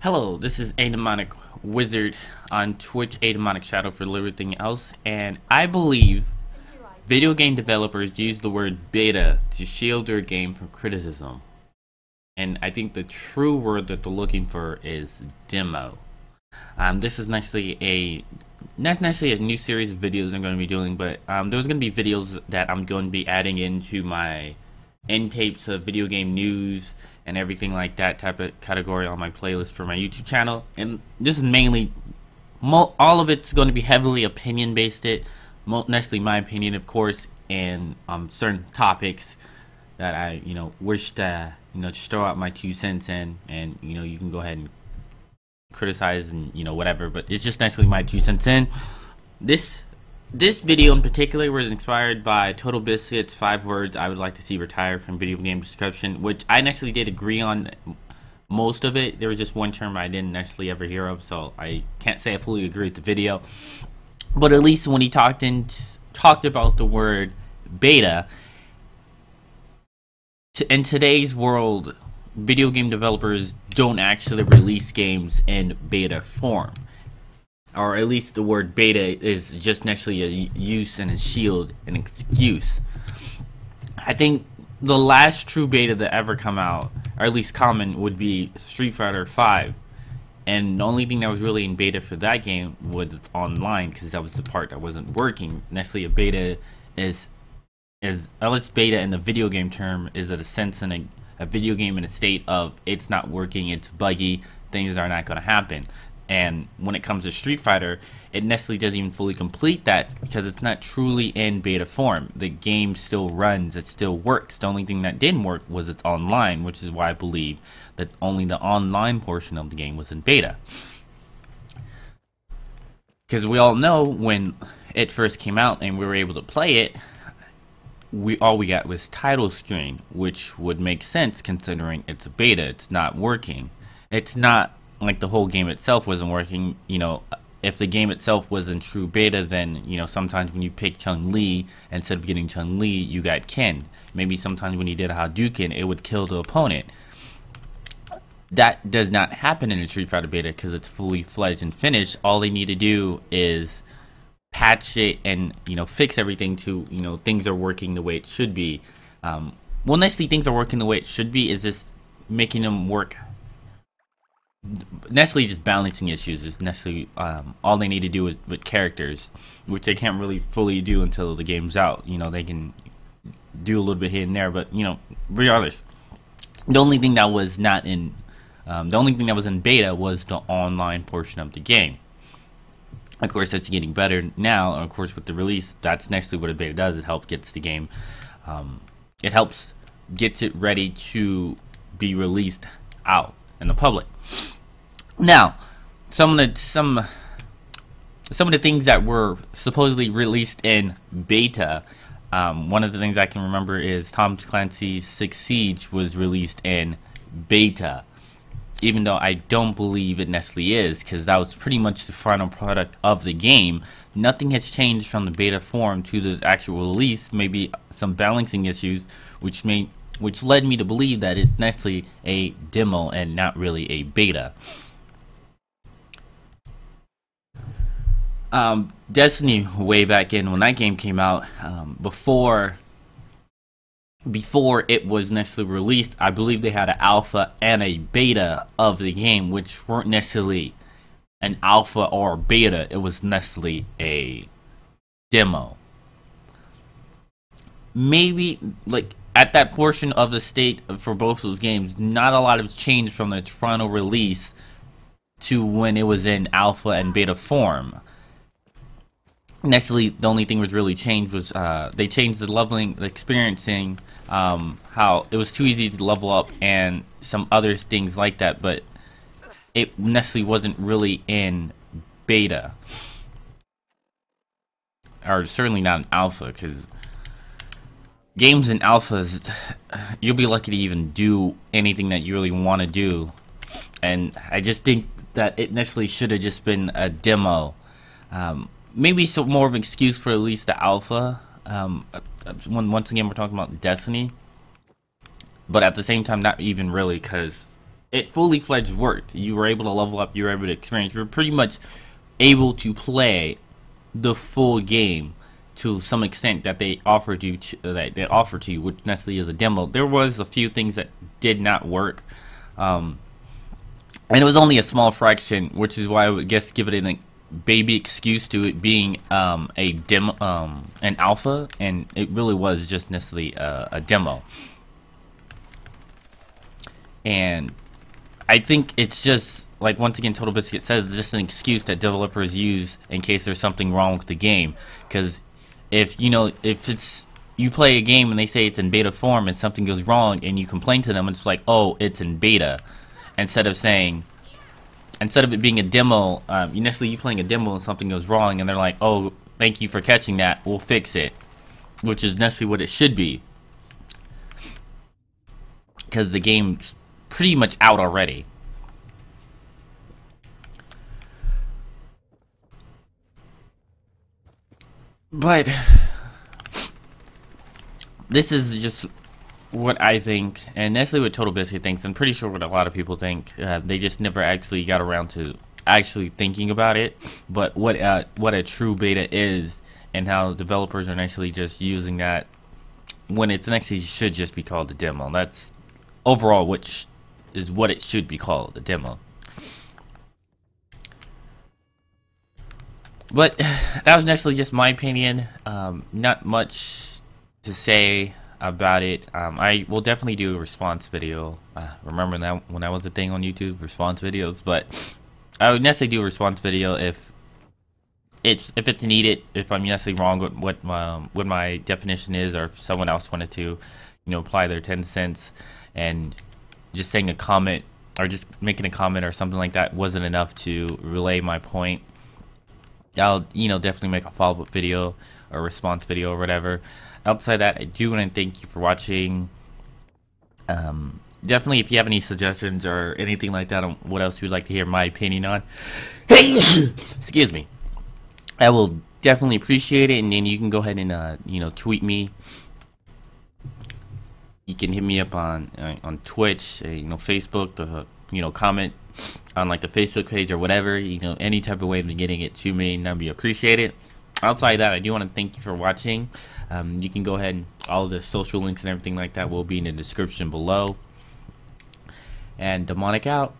Hello, this is Demonic Wizard on Twitch, ADemonicShadow for everything else, and I believe video game developers use the word beta to shield their game from criticism. And I think the true word that they're looking for is demo. This is not necessarily a new series of videos I'm going to be doing, but there's going to be videos that I'm going to be adding into my end tapes of video game news and everything like that type of category on my playlist for my YouTube channel. And this is mainly, all of it's going to be heavily opinion based, necessarily my opinion of course, and certain topics that I wish to just throw out my 2 cents in, and you can go ahead and criticize and whatever, but it's just necessarily my 2 cents in. This video in particular was inspired by Total Biscuit's 5 words I would like to see retired from video game description, which I actually did agree on most of it. There was just one term I didn't actually ever hear of, so I can't say I fully agree with the video. But at least when he talked about the word beta, in today's world, video game developers don't actually release games in beta form. Or at least the word beta is just naturally a use and a shield, an excuse. I think the last true beta that ever come out, or at least common, would be Street Fighter V. And the only thing that was really in beta for that game was it's online, because that was the part that wasn't working. Necessarily a beta is at least beta in the video game term is a sense in a video game in a state of it's not working, it's buggy, things are not going to happen. And when it comes to Street Fighter, it necessarily doesn't even fully complete that because it's not truly in beta form. The game still runs, it still works. The only thing that didn't work was it's online, which is why I believe that only the online portion of the game was in beta. Because we all know when it first came out and we were able to play it, all we got was title screen, which would make sense considering it's a beta. It's not working. It's not like the whole game itself wasn't working. If the game itself was in true beta, then sometimes when you pick Chun-Li, instead of getting Chun-Li, you got Ken. Maybe sometimes when you did a Hadouken, it would kill the opponent. That does not happen in a Street Fighter beta because it's fully fledged and finished. All they need to do is patch it and fix everything to things are working the way it should be. Well, necessarily things are working the way it should be is just making them work. Necessarily just balancing issues is necessarily all they need to do is with characters, which they can't really fully do until the game's out. They can do a little bit here and there, but regardless, the only thing that was not in beta was the online portion of the game. Of course, that's getting better now. Of course, with the release, that's necessarily what a beta does. It helps gets the game. It helps gets it ready to be released out in the public. Now, some of the things that were supposedly released in beta. One of the things I can remember is Tom Clancy's 6 Siege was released in beta, even though I don't believe it necessarily is, because that was pretty much the final product of the game. Nothing has changed from the beta form to the actual release. Maybe some balancing issues, which led me to believe that it's necessarily a demo and not really a beta. Destiny, way back in when that game came out, before it was necessarily released, I believe they had an alpha and a beta of the game, which weren't necessarily an alpha or a beta. It was necessarily a demo. Maybe like at that portion of the state for both those games, not a lot has changed from the final release to when it was in alpha and beta form. Necessarily, the only thing was really changed was they changed the leveling, the experiencing, how it was too easy to level up and some other things like that, but it necessarily wasn't really in beta, or certainly not in alpha, because games in alphas, you'll be lucky to even do anything that you really want to do. And I just think that it necessarily should have just been a demo. Maybe some more of an excuse for at least the alpha. Once again, we're talking about Destiny, but at the same time, not even really, because it fully fledged worked. You were able to level up, you were able to experience, you were pretty much able to play the full game to some extent that they offered you that they offered to you, which necessarily is a demo. There was a few things that did not work, and it was only a small fraction, which is why I would guess give it a baby excuse to it being a demo, an alpha, and it really was just necessarily a demo. And I think it's just, like, once again, Total Biscuit says, it's just an excuse that developers use in case there's something wrong with the game. Because if it's you play a game and they say it's in beta form and something goes wrong and you complain to them, it's like, oh, it's in beta, instead of it being a demo, you playing a demo and something goes wrong and they're like, oh, thank you for catching that, we'll fix it, which is necessarily what it should be, because the game's pretty much out already. But this is just what I think, and necessarily what Total Biscuit thinks. I'm pretty sure what a lot of people think. They just never actually got around to actually thinking about it. But what a true beta is, and how developers are actually just using that when it's actually should just be called a demo. That's overall which is what it should be called, a demo. But that was actually just my opinion. Not much to say about it. I will definitely do a response video. Remember that when that was a thing on YouTube, response videos. But I would necessarily do a response video if it's needed. If I'm necessarily wrong with what my definition is, or if someone else wanted to, apply their 10 cents, and just saying a comment or just making a comment or something like that wasn't enough to relay my point, I'll definitely make a follow-up video or response video or whatever. Outside that, I do want to thank you for watching. Definitely, if you have any suggestions or anything like that on what else you'd like to hear my opinion on, excuse me, I will definitely appreciate it. And then you can go ahead and tweet me. You can hit me up on Twitch, Facebook, comment on like the Facebook page or whatever, any type of way of getting it to me, and that'd be appreciated. Outside of that, I do want to thank you for watching. You can go ahead and all the social links and everything like that will be in the description below. And Demonic out.